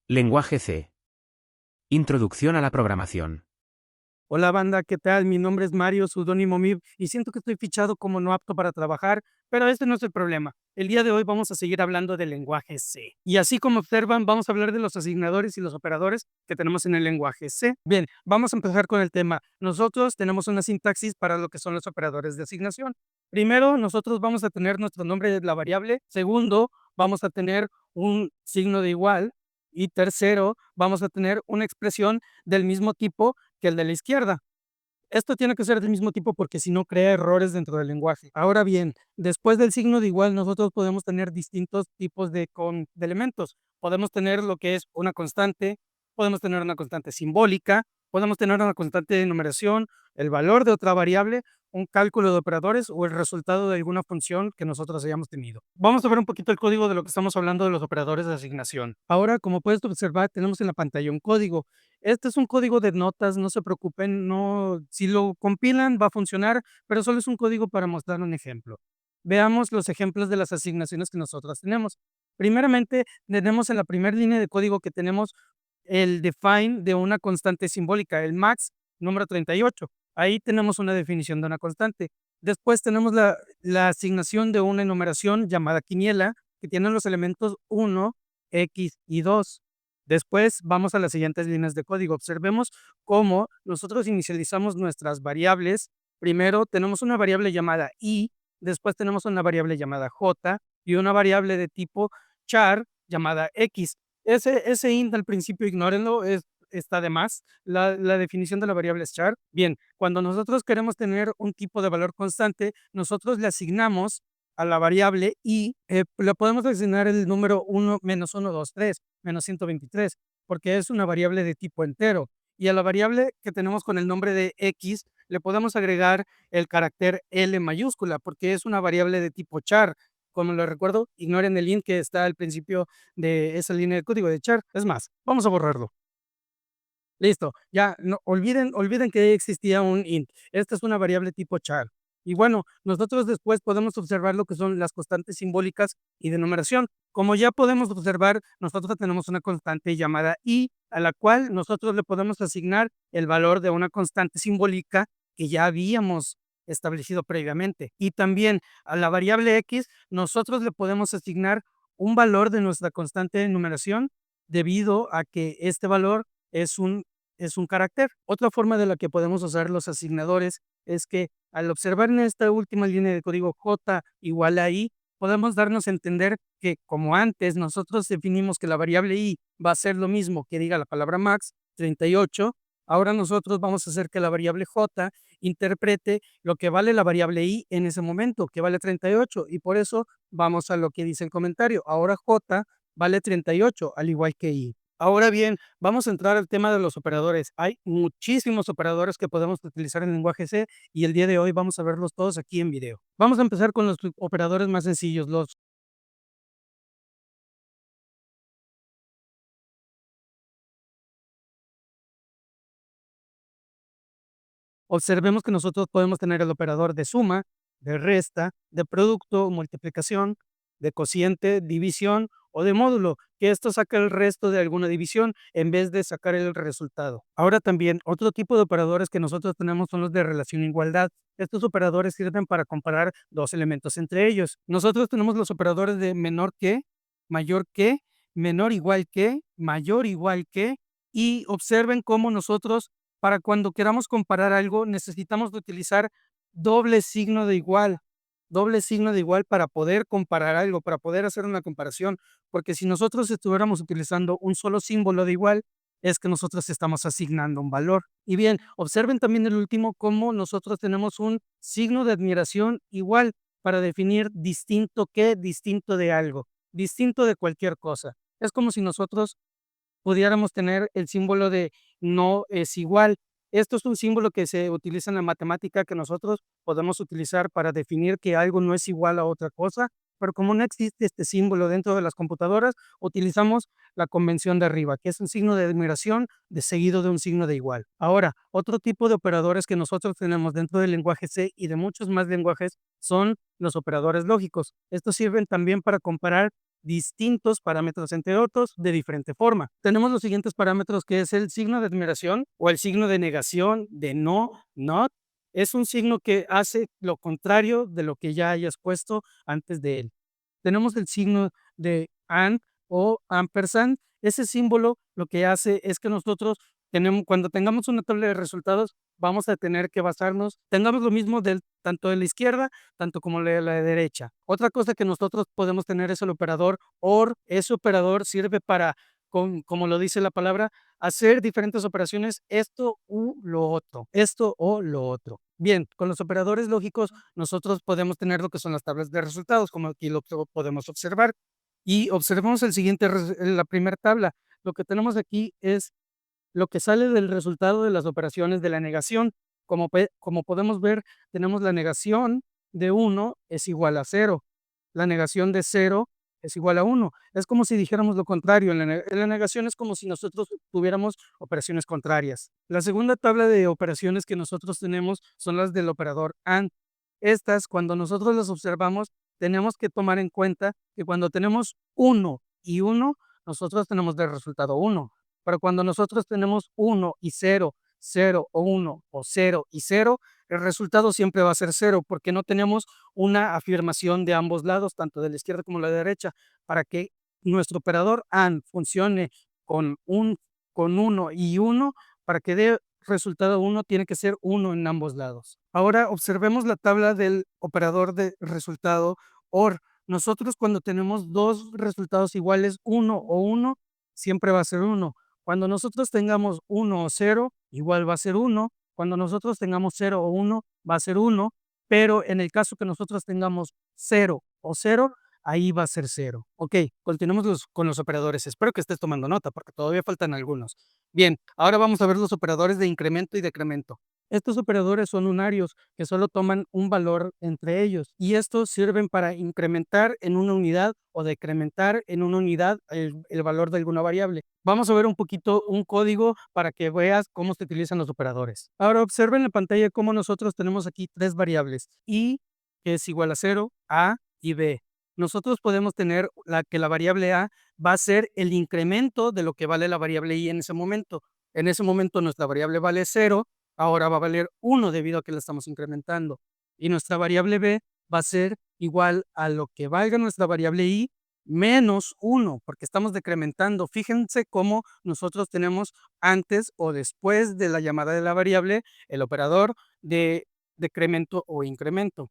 Lenguaje C. Introducción a la programación. Hola banda, ¿qué tal? Mi nombre es Mario, seudónimo Mib, y siento que estoy fichado como no apto para trabajar, pero este no es el problema. El día de hoy vamos a seguir hablando del lenguaje C. Y así como observan, vamos a hablar de los asignadores y los operadores que tenemos en el lenguaje C. Bien, vamos a empezar con el tema. Nosotros tenemos una sintaxis para lo que son los operadores de asignación. Primero, nosotros vamos a tener nuestro nombre de la variable. Segundo, vamos a tener un signo de igual. Y tercero, vamos a tener una expresión del mismo tipo que el de la izquierda. Esto tiene que ser del mismo tipo porque si no crea errores dentro del lenguaje. Ahora bien, después del signo de igual, nosotros podemos tener distintos tipos de elementos. Podemos tener lo que es una constante, podemos tener una constante simbólica, podemos tener una constante de numeración, el valor de otra variable, un cálculo de operadores o el resultado de alguna función que nosotros hayamos tenido. Vamos a ver un poquito el código de lo que estamos hablando de los operadores de asignación. Ahora, como puedes observar, tenemos en la pantalla un código. Este es un código de notas, no se preocupen, no, si lo compilan va a funcionar, pero solo es un código para mostrar un ejemplo. Veamos los ejemplos de las asignaciones que nosotros tenemos. Primeramente, tenemos en la primera línea de código que tenemos el define de una constante simbólica, el max número 38. Ahí tenemos una definición de una constante. Después tenemos la asignación de una enumeración llamada quiniela, que tiene los elementos 1, X y 2. Después vamos a las siguientes líneas de código. Observemos cómo nosotros inicializamos nuestras variables. Primero tenemos una variable llamada i, después tenemos una variable llamada j y una variable de tipo char llamada x. Ese int al principio ignórenlo, está de más. La definición de la variable es char. Bien, cuando nosotros queremos tener un tipo de valor constante, nosotros le asignamos a la variable y le podemos asignar el número 1, menos 1, 2, 3, menos 123, porque es una variable de tipo entero. Y a la variable que tenemos con el nombre de x, le podemos agregar el carácter L mayúscula, porque es una variable de tipo char. Como lo recuerdo, ignoren el int que está al principio de esa línea de código de char. Es más, vamos a borrarlo. Listo, ya no olviden que existía un int. Esta es una variable tipo char. Y bueno, nosotros después podemos observar lo que son las constantes simbólicas y de numeración. Como ya podemos observar, nosotros tenemos una constante llamada i, a la cual nosotros le podemos asignar el valor de una constante simbólica que ya habíamos establecido previamente. Y también a la variable x, nosotros le podemos asignar un valor de nuestra constante de numeración debido a que este valor es un carácter. Otra forma de la que podemos usar los asignadores es que al observar en esta última línea de código j igual a i, podemos darnos a entender que como antes nosotros definimos que la variable i va a ser lo mismo que diga la palabra max, 38, ahora nosotros vamos a hacer que la variable j interprete lo que vale la variable i en ese momento, que vale 38, y por eso vamos a lo que dice el comentario. Ahora j vale 38, al igual que i. Ahora bien, vamos a entrar al tema de los operadores. Hay muchísimos operadores que podemos utilizar en lenguaje C y el día de hoy vamos a verlos todos aquí en video. Vamos a empezar con los operadores más sencillos. Observemos que nosotros podemos tener el operador de suma, de resta, de producto, multiplicación, de cociente, división o de módulo, que esto saca el resto de alguna división en vez de sacar el resultado. Ahora también, otro tipo de operadores que nosotros tenemos son los de relación igualdad. Estos operadores sirven para comparar dos elementos entre ellos. Nosotros tenemos los operadores de menor que, mayor que, menor igual que, mayor igual que, y observen cómo nosotros para cuando queramos comparar algo, necesitamos de utilizar doble signo de igual para poder comparar algo, para poder hacer una comparación, porque si nosotros estuviéramos utilizando un solo símbolo de igual, es que nosotros estamos asignando un valor. Y bien, observen también el último, cómo nosotros tenemos un signo de admiración igual para definir distinto de algo, distinto de cualquier cosa. Es como si nosotros pudiéramos tener el símbolo de no es igual. Esto es un símbolo que se utiliza en la matemática que nosotros podemos utilizar para definir que algo no es igual a otra cosa, pero como no existe este símbolo dentro de las computadoras, utilizamos la convención de arriba, que es un signo de admiración de seguido de un signo de igual. Ahora, otro tipo de operadores que nosotros tenemos dentro del lenguaje C y de muchos más lenguajes son los operadores lógicos. Estos sirven también para comparar distintos parámetros entre otros de diferente forma. Tenemos los siguientes parámetros, que es el signo de admiración o el signo de negación, de no, not. Es un signo que hace lo contrario de lo que ya hayas puesto antes de él. Tenemos el signo de and o ampersand. Ese símbolo lo que hace es que nosotros cuando tengamos una tabla de resultados, vamos a tener que basarnos, tengamos lo mismo tanto de la izquierda, tanto como de la derecha. Otra cosa que nosotros podemos tener es el operador OR. Ese operador sirve para, como lo dice la palabra, hacer diferentes operaciones, esto u lo otro, esto o lo otro. Bien, con los operadores lógicos nosotros podemos tener lo que son las tablas de resultados, como aquí lo podemos observar. Y observemos la primera tabla. Lo que tenemos aquí es lo que sale del resultado de las operaciones de la negación. Como podemos ver, tenemos la negación de 1 es igual a 0. La negación de 0 es igual a 1. Es como si dijéramos lo contrario. En la negación es como si nosotros tuviéramos operaciones contrarias. La segunda tabla de operaciones que nosotros tenemos son las del operador AND. Estas, cuando nosotros las observamos, tenemos que tomar en cuenta que cuando tenemos 1 y 1, nosotros tenemos de resultado 1. Pero cuando nosotros tenemos 1 y 0, 0 o 1 o 0 y 0, el resultado siempre va a ser 0 porque no tenemos una afirmación de ambos lados, tanto de la izquierda como de la derecha. Para que nuestro operador AND funcione con 1 y 1, para que dé resultado 1, tiene que ser 1 en ambos lados. Ahora observemos la tabla del operador de resultado OR. Nosotros, cuando tenemos dos resultados iguales, 1 o 1, siempre va a ser 1. Cuando nosotros tengamos 1 o 0, igual va a ser 1. Cuando nosotros tengamos 0 o 1, va a ser 1. Pero en el caso que nosotros tengamos 0 o 0, ahí va a ser 0. Ok, continuemos con los operadores. Espero que estés tomando nota porque todavía faltan algunos. Bien, ahora vamos a ver los operadores de incremento y decremento. Estos operadores son unarios que solo toman un valor entre ellos, y estos sirven para incrementar en una unidad o decrementar en una unidad el valor de alguna variable. Vamos a ver un poquito un código para que veas cómo se utilizan los operadores. Ahora observen en la pantalla cómo nosotros tenemos aquí tres variables: i, que es igual a 0, a y b. Nosotros podemos tener que la variable a va a ser el incremento de lo que vale la variable i en ese momento. En ese momento nuestra variable vale 0, ahora va a valer 1 debido a que la estamos incrementando. Y nuestra variable b va a ser igual a lo que valga nuestra variable i menos 1, porque estamos decrementando. Fíjense cómo nosotros tenemos antes o después de la llamada de la variable el operador de decremento o incremento.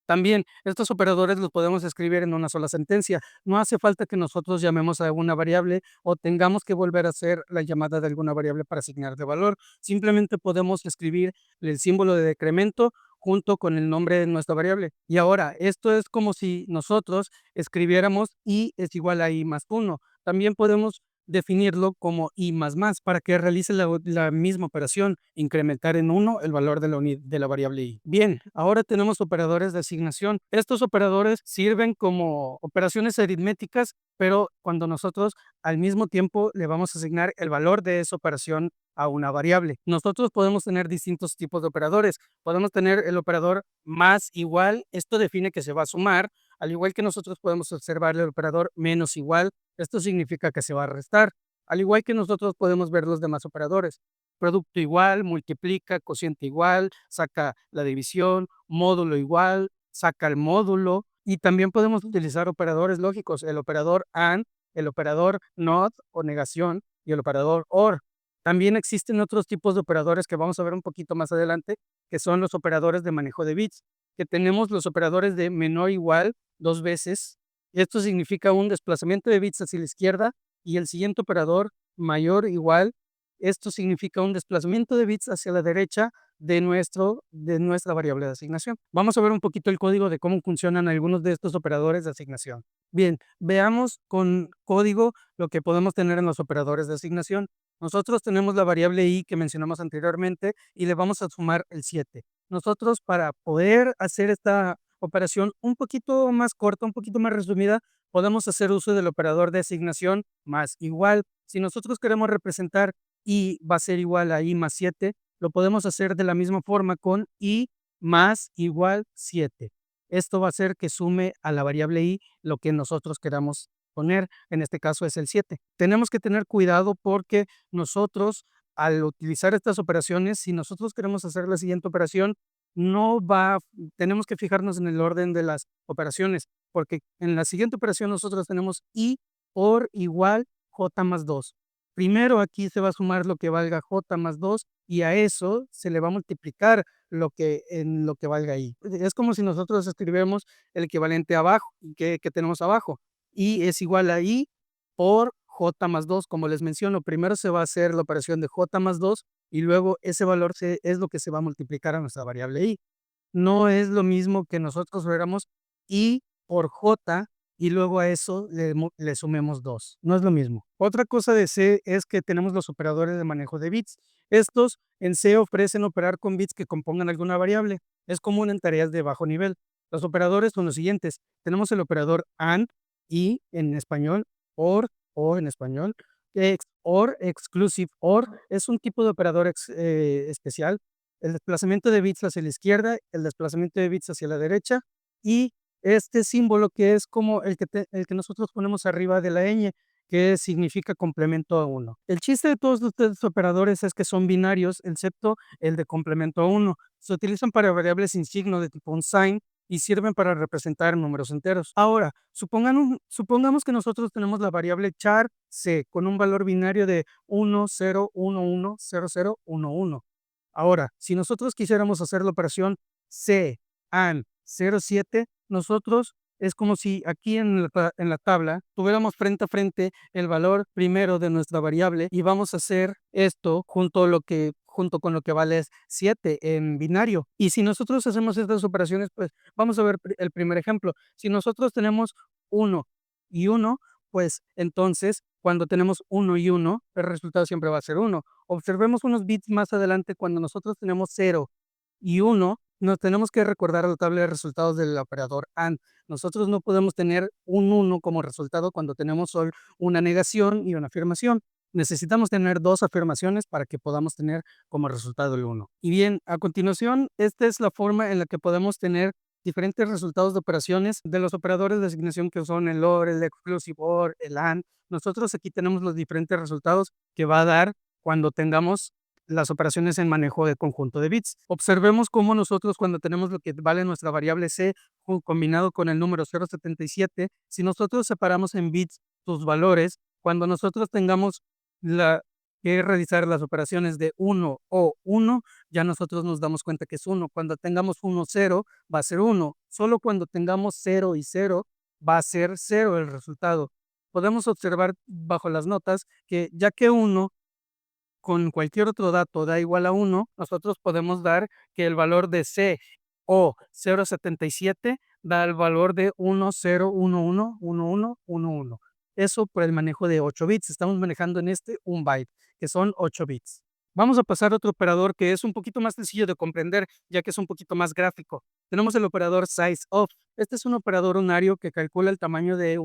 También estos operadores los podemos escribir en una sola sentencia. No hace falta que nosotros llamemos a alguna variable o tengamos que volver a hacer la llamada de alguna variable para asignar de valor. Simplemente podemos escribir el símbolo de decremento junto con el nombre de nuestra variable. Y ahora, esto es como si nosotros escribiéramos i es igual a i más 1. También podemos definirlo como i más para que realice la misma operación, incrementar en 1 el valor de la variable i. Bien, ahora tenemos operadores de asignación. Estos operadores sirven como operaciones aritméticas, pero cuando nosotros al mismo tiempo le vamos a asignar el valor de esa operación a una variable. Nosotros podemos tener distintos tipos de operadores. Podemos tener el operador más igual. Esto define que se va a sumar, al igual que nosotros podemos observar el operador menos igual. Esto significa que se va a restar, al igual que nosotros podemos ver los demás operadores. Producto igual, multiplica, cociente igual, saca la división, módulo igual, saca el módulo. Y también podemos utilizar operadores lógicos, el operador AND, el operador NOT o negación y el operador OR. También existen otros tipos de operadores que vamos a ver un poquito más adelante, que son los operadores de manejo de bits, que tenemos los operadores de menor igual dos veces. Esto significa un desplazamiento de bits hacia la izquierda, y el siguiente operador mayor igual. Esto significa un desplazamiento de bits hacia la derecha de nuestra variable de asignación. Vamos a ver un poquito el código de cómo funcionan algunos de estos operadores de asignación. Bien, veamos con código lo que podemos tener en los operadores de asignación. Nosotros tenemos la variable i que mencionamos anteriormente y le vamos a sumar el 7. Nosotros, para poder hacer esta operación un poquito más corta, un poquito más resumida, podemos hacer uso del operador de asignación más igual. Si nosotros queremos representar i va a ser igual a i más 7, lo podemos hacer de la misma forma con i más igual 7. Esto va a hacer que sume a la variable i lo que nosotros queramos poner, en este caso es el 7. Tenemos que tener cuidado porque nosotros, al utilizar estas operaciones, si nosotros queremos hacer la siguiente operación, no va, tenemos que fijarnos en el orden de las operaciones, porque en la siguiente operación nosotros tenemos I por igual J más 2. Primero aquí se va a sumar lo que valga J más 2 y a eso se le va a multiplicar en lo que valga I. Es como si nosotros escribiéramos el equivalente abajo, que tenemos abajo. I es igual a I por J más 2. Como les menciono, primero se va a hacer la operación de J más 2 y luego ese valor es lo que se va a multiplicar a nuestra variable I. No es lo mismo que nosotros fuéramos I por J y luego a eso le sumemos 2. No es lo mismo. Otra cosa de C es que tenemos los operadores de manejo de bits. Estos en C ofrecen operar con bits que compongan alguna variable. Es común en tareas de bajo nivel. Los operadores son los siguientes. Tenemos el operador AND, y en español, o en español, OR, exclusive OR, es un tipo de operador especial. El desplazamiento de bits hacia la izquierda, el desplazamiento de bits hacia la derecha y este símbolo que es como el que nosotros ponemos arriba de la ñ, que significa complemento a 1. El chiste de todos estos operadores es que son binarios, excepto el de complemento a 1. Se utilizan para variables sin signo de tipo unsigned y sirven para representar números enteros. Ahora, supongamos que nosotros tenemos la variable char c con un valor binario de 1, 0, 1, 1, 0, 0, 1, 1. Ahora, si nosotros quisiéramos hacer la operación C AND 07, nosotros es como si aquí en la tabla tuviéramos frente a frente el valor primero de nuestra variable y vamos a hacer esto junto con lo que vale 7 en binario. Y si nosotros hacemos estas operaciones, pues vamos a ver el primer ejemplo. Si nosotros tenemos 1 y 1, pues entonces cuando tenemos 1 y 1, el resultado siempre va a ser 1. Observemos unos bits más adelante cuando nosotros tenemos 0 y 1, nos tenemos que recordar la tabla de resultados del operador AND. Nosotros no podemos tener un 1 como resultado cuando tenemos solo una negación y una afirmación. Necesitamos tener dos afirmaciones para que podamos tener como resultado el 1. Y bien, a continuación, esta es la forma en la que podemos tener diferentes resultados de operaciones de los operadores de asignación que son el OR, el exclusive OR, el AND. Nosotros aquí tenemos los diferentes resultados que va a dar cuando tengamos las operaciones en manejo de conjunto de bits. Observemos cómo nosotros cuando tenemos lo que vale nuestra variable C combinado con el número 0.77, si nosotros separamos en bits sus valores, cuando nosotros tengamos que realizar las operaciones de 1 o 1, ya nosotros nos damos cuenta que es 1. Cuando tengamos 1, 0, va a ser 1. Solo cuando tengamos 0 y 0, va a ser 0 el resultado. Podemos observar bajo las notas que ya que 1 con cualquier otro dato da igual a 1, nosotros podemos dar que el valor de C o 0.77 da el valor de 10111111. Eso por el manejo de 8 bits. Estamos manejando en este un byte, que son 8 bits. Vamos a pasar a otro operador que es un poquito más sencillo de comprender, ya que es un poquito más gráfico. Tenemos el operador sizeOf. Este es un operador unario que calcula el tamaño de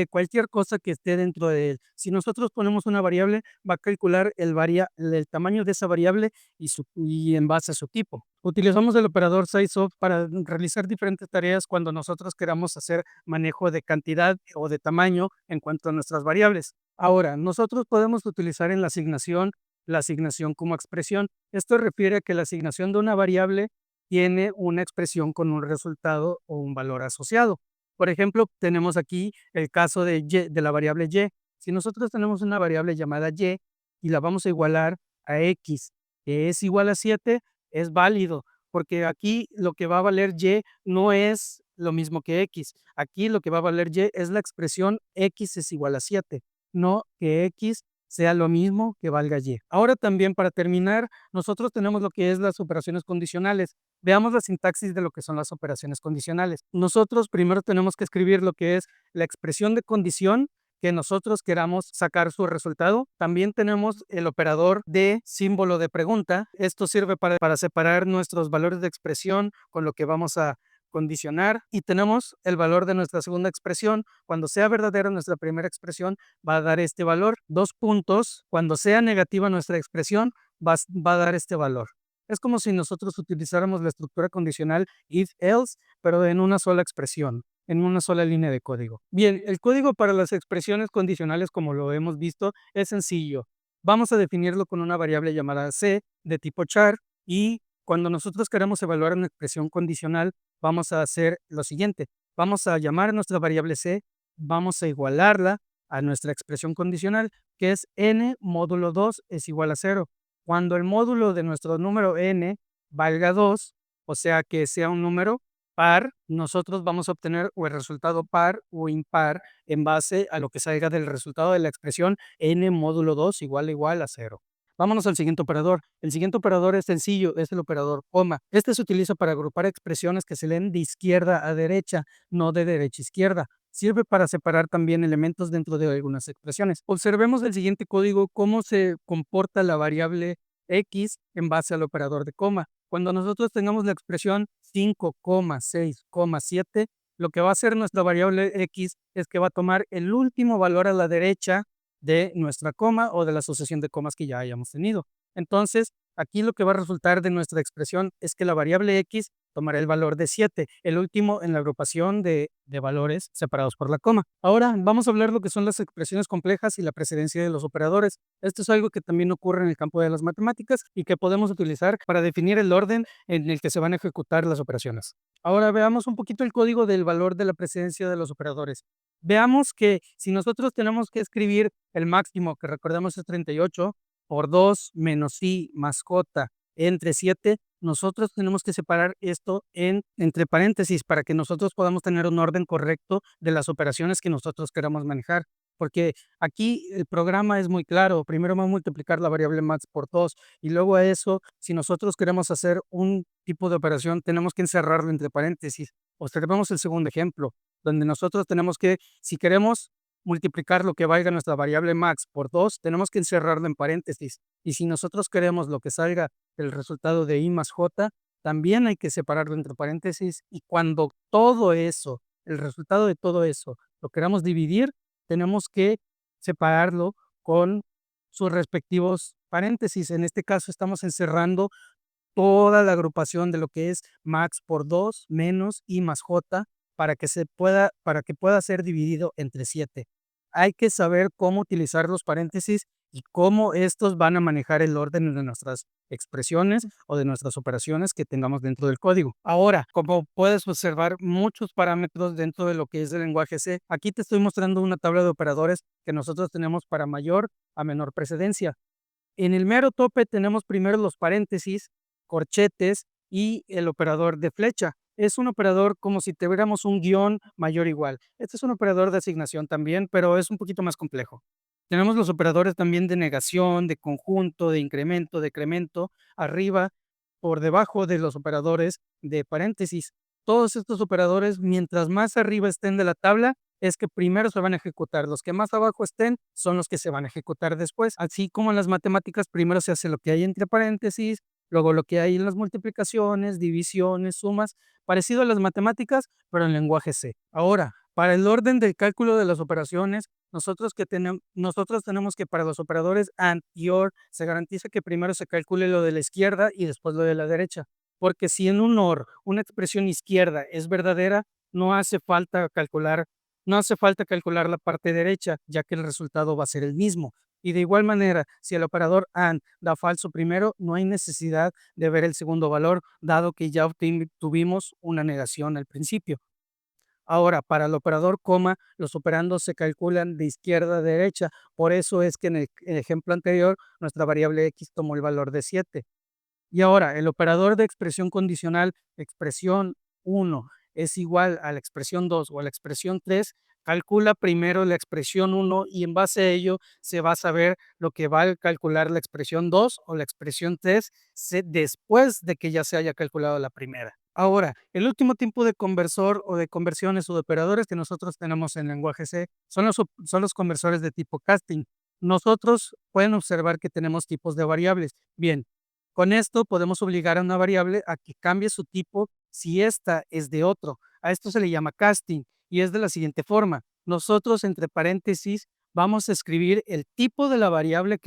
cualquier cosa que esté dentro de él. Si nosotros ponemos una variable, va a calcular el tamaño de esa variable y en base a su tipo. Utilizamos el operador sizeOf para realizar diferentes tareas cuando nosotros queramos hacer manejo de cantidad o de tamaño en cuanto a nuestras variables. Ahora, nosotros podemos utilizar en la asignación como expresión. Esto refiere a que la asignación de una variable tiene una expresión con un resultado o un valor asociado. Por ejemplo, tenemos aquí el caso de la variable y. Si nosotros tenemos una variable llamada y y la vamos a igualar a x, que es igual a 7, es válido, porque aquí lo que va a valer y no es lo mismo que x. Aquí lo que va a valer y es la expresión x es igual a 7, no que x sea lo mismo que valga y. Ahora también, para terminar, nosotros tenemos lo que es las operaciones condicionales. Veamos la sintaxis de lo que son las operaciones condicionales. Nosotros primero tenemos que escribir lo que es la expresión de condición que nosotros queramos sacar su resultado. También tenemos el operador de símbolo de pregunta. Esto sirve para separar nuestros valores de expresión con lo que vamos a condicionar, y tenemos el valor de nuestra segunda expresión. Cuando sea verdadera nuestra primera expresión, va a dar este valor. 2 puntos. Cuando sea negativa nuestra expresión, va a dar este valor. Es como si nosotros utilizáramos la estructura condicional if-else, pero en una sola expresión. en una sola línea de código. Bien, el código para las expresiones condicionales, como lo hemos visto, es sencillo. Vamos a definirlo con una variable llamada c de tipo char y cuando nosotros queremos evaluar una expresión condicional, vamos a hacer lo siguiente. Vamos a llamar a nuestra variable c, vamos a igualarla a nuestra expresión condicional, que es n módulo 2 es igual a 0. Cuando el módulo de nuestro número n valga 2, o sea que sea un número par, nosotros vamos a obtener o el resultado par o impar en base a lo que salga del resultado de la expresión n módulo 2 igual a 0. Vámonos al siguiente operador. El siguiente operador es sencillo, es el operador coma. Este se utiliza para agrupar expresiones que se leen de izquierda a derecha, no de derecha a izquierda. Sirve para separar también elementos dentro de algunas expresiones. Observemos el siguiente código, cómo se comporta la variable x en base al operador de coma. Cuando nosotros tengamos la expresión 5,6,7, lo que va a hacer nuestra variable x es que va a tomar el último valor a la derecha de nuestra coma o de la sucesión de comas que ya hayamos tenido. Entonces, aquí lo que va a resultar de nuestra expresión es que la variable x tomará el valor de 7, el último en la agrupación de valores separados por la coma. Ahora vamos a hablar de lo que son las expresiones complejas y la precedencia de los operadores. Esto es algo que también ocurre en el campo de las matemáticas y que podemos utilizar para definir el orden en el que se van a ejecutar las operaciones. Ahora veamos un poquito el código del valor de la precedencia de los operadores. Veamos que si nosotros tenemos que escribir el máximo, que recordemos es 38, por 2 menos i más j entre 7, nosotros tenemos que separar esto entre paréntesis para que nosotros podamos tener un orden correcto de las operaciones que nosotros queramos manejar. Porque aquí el programa es muy claro. Primero vamos a multiplicar la variable max por 2 y luego a eso, si nosotros queremos hacer un tipo de operación, tenemos que encerrarlo entre paréntesis. Observemos el segundo ejemplo, donde nosotros tenemos que, si queremos multiplicar lo que valga nuestra variable max por 2, tenemos que encerrarlo en paréntesis. Y si nosotros queremos lo que salga del resultado de i más j, también hay que separarlo entre paréntesis. Y cuando todo eso, el resultado de todo eso, lo queramos dividir, tenemos que separarlo con sus respectivos paréntesis. En este caso estamos encerrando toda la agrupación de lo que es max por 2 menos i más j para que pueda ser dividido entre 7. Hay que saber cómo utilizar los paréntesis y cómo estos van a manejar el orden de nuestras expresiones o de nuestras operaciones que tengamos dentro del código. Ahora, como puedes observar, muchos parámetros dentro de lo que es el lenguaje C. Aquí te estoy mostrando una tabla de operadores que nosotros tenemos para mayor a menor precedencia. En el mero tope tenemos primero los paréntesis, corchetes y el operador de flecha. Es un operador como si tuviéramos un guión mayor o igual. Este es un operador de asignación también, pero es un poquito más complejo. Tenemos los operadores también de negación, de conjunto, de incremento, decremento, arriba, por debajo de los operadores de paréntesis. Todos estos operadores, mientras más arriba estén de la tabla, es que primero se van a ejecutar. Los que más abajo estén son los que se van a ejecutar después. Así como en las matemáticas, primero se hace lo que hay entre paréntesis, luego lo que hay en las multiplicaciones, divisiones, sumas, parecido a las matemáticas, pero en lenguaje C. Ahora, para el orden del cálculo de las operaciones, nosotros tenemos que para los operadores AND y OR se garantiza que primero se calcule lo de la izquierda y después lo de la derecha. Porque si en un OR una expresión izquierda es verdadera, no hace falta calcular la parte derecha, ya que el resultado va a ser el mismo. Y de igual manera, si el operador AND da falso primero, no hay necesidad de ver el segundo valor, dado que ya tuvimos una negación al principio. Ahora, para el operador coma, los operandos se calculan de izquierda a derecha. Por eso es que en el ejemplo anterior, nuestra variable x tomó el valor de 7. Y ahora, el operador de expresión condicional, expresión 1 es igual a la expresión 2 o a la expresión 3, calcula primero la expresión 1 y en base a ello se va a saber lo que va a calcular la expresión 2 o la expresión 3 después de que ya se haya calculado la primera. Ahora, el último tipo de conversor o de conversiones o de operadores que nosotros tenemos en lenguaje C son los conversores de tipo casting. Nosotros pueden observar que tenemos tipos de variables. Bien, con esto podemos obligar a una variable a que cambie su tipo si esta es de otro. A esto se le llama casting y es de la siguiente forma. Nosotros entre paréntesis vamos a escribir el tipo de la variable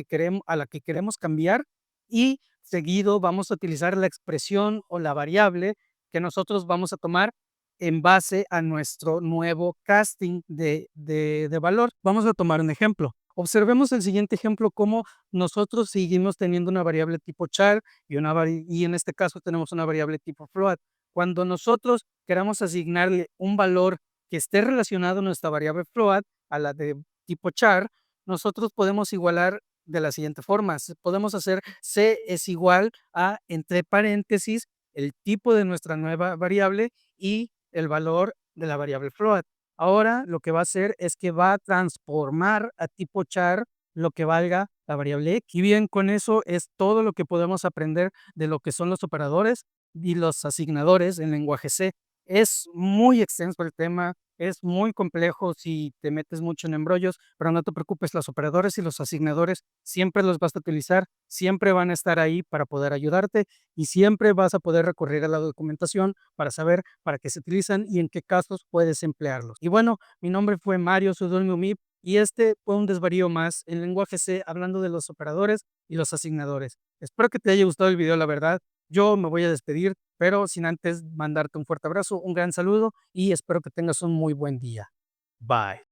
a la que queremos cambiar y seguido vamos a utilizar la expresión o la variable que nosotros vamos a tomar en base a nuestro nuevo casting de valor. Vamos a tomar un ejemplo. Observemos el siguiente ejemplo, cómo nosotros seguimos teniendo una variable tipo char y en este caso tenemos una variable tipo float. Cuando nosotros queramos asignarle un valor que esté relacionado a nuestra variable float a la de tipo char, nosotros podemos igualar de la siguiente forma. Podemos hacer c es igual a, entre paréntesis, el tipo de nuestra nueva variable y el valor de la variable float. Ahora lo que va a hacer es que va a transformar a tipo char lo que valga la variable x. Y bien, con eso es todo lo que podemos aprender de lo que son los operadores y los asignadores en lenguaje C. Es muy extenso el tema, es muy complejo si te metes mucho en embrollos, pero no te preocupes, los operadores y los asignadores siempre los vas a utilizar, siempre van a estar ahí para poder ayudarte y siempre vas a poder recurrir a la documentación para saber para qué se utilizan y en qué casos puedes emplearlos. Y bueno, mi nombre fue Mario Sudolmio Mip y este fue un desvarío más en lenguaje C hablando de los operadores y los asignadores. Espero que te haya gustado el video, la verdad. Yo me voy a despedir, pero sin antes mandarte un fuerte abrazo, un gran saludo y espero que tengas un muy buen día. Bye.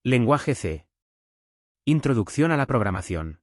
Lenguaje C. Introducción a la programación.